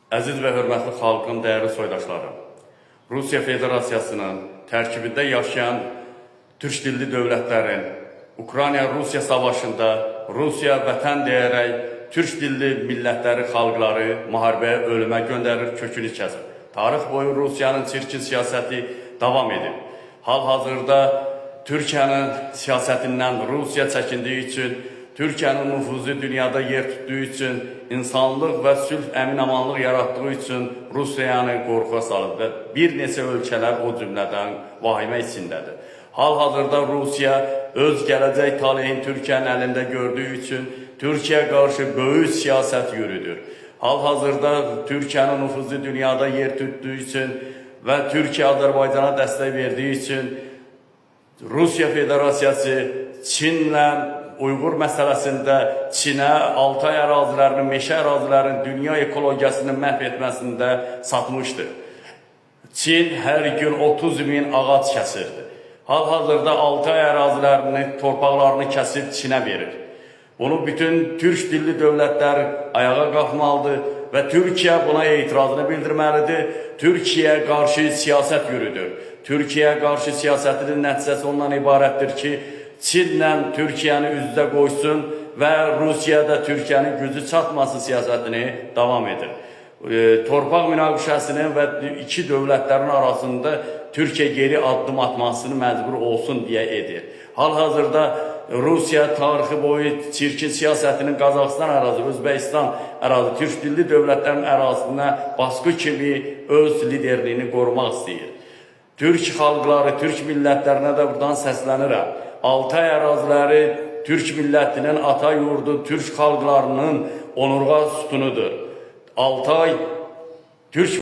Əziz və hörmətli xalqın dəyərli soydaşları, Rusiya Federasiyasının tərkibində yaşayan türk dilli dövlətlərin Ukrayna-Rusiya savaşında Rusiya vətən deyərək türk dilli millətləri, xalqları müharibəyə, ölümə göndərir, kökünü kəsir. Tarix boyu Rusiyanın çirkin siyasəti davam edib. Hal-hazırda Türkiyənin siyasətindən Rusiya çəkindiyi üçün, Türkiyənin nüfuzu dünyada yer tutduğu üçün, insanlıq və sülh, əmin-amanlıq yaratdığı üçün Rusiyanı qorxuya salıb və bir neçə ölkələr o cümlədən vahimə içindədir. Hal-hazırda Rusiya öz gələcək taleyini Türkiyənin əlində gördüyü üçün Türkiyəyə qarşı böyük siyasət yürüdür. Hal-hazırda Türkiyənin nüfuzu dünyada yer tutduğu üçün və Türkiyə Azərbaycana dəstək verdiyi üçün Rusiya Federasiyası Çinlə Uyğur məsələsində Çinə Altay ərazilərinin, meşə ərazilərinin dünya ekologiyasını məhv etməsində satmışdır. Çin hər gün 30 min ağac kəsirdi. Hal-hazırda Altay ərazilərini, torpaqlarını kəsib Çinə verir. Bunu bütün türk dilli dövlətlər ayağa qalxmalıdır və Türkiyə buna etirazını bildirməlidir. Türkiyəyə qarşı siyasət yürüdür. Türkiyəyə qarşı siyasətinin nəticəsi ondan ibarətdir ki, Çinlə Türkiyəni üz-üzə qoysun və Rusiyada Türkiyənin gücü çatması siyasətini davam edir. Torpaq münaqişəsinin və iki dövlətlərin arasında Türkiyə geri addım atmasını məcbur olsun deyə edir. Hal-hazırda Rusiya tarixi boyu çirkin siyasətinin Qazaxıstan ərazi, Özbəkistan ərazi, türk dilli dövlətlərin ərazisinə baskı kimi öz liderliyini qorumaq istəyir. Türk xalqları, türk millətlərinə də buradan səslənirəm. Altay əraziləri türk millətinin ata yurdu, türk xalqlarının onurğa sütunudur. Altay türk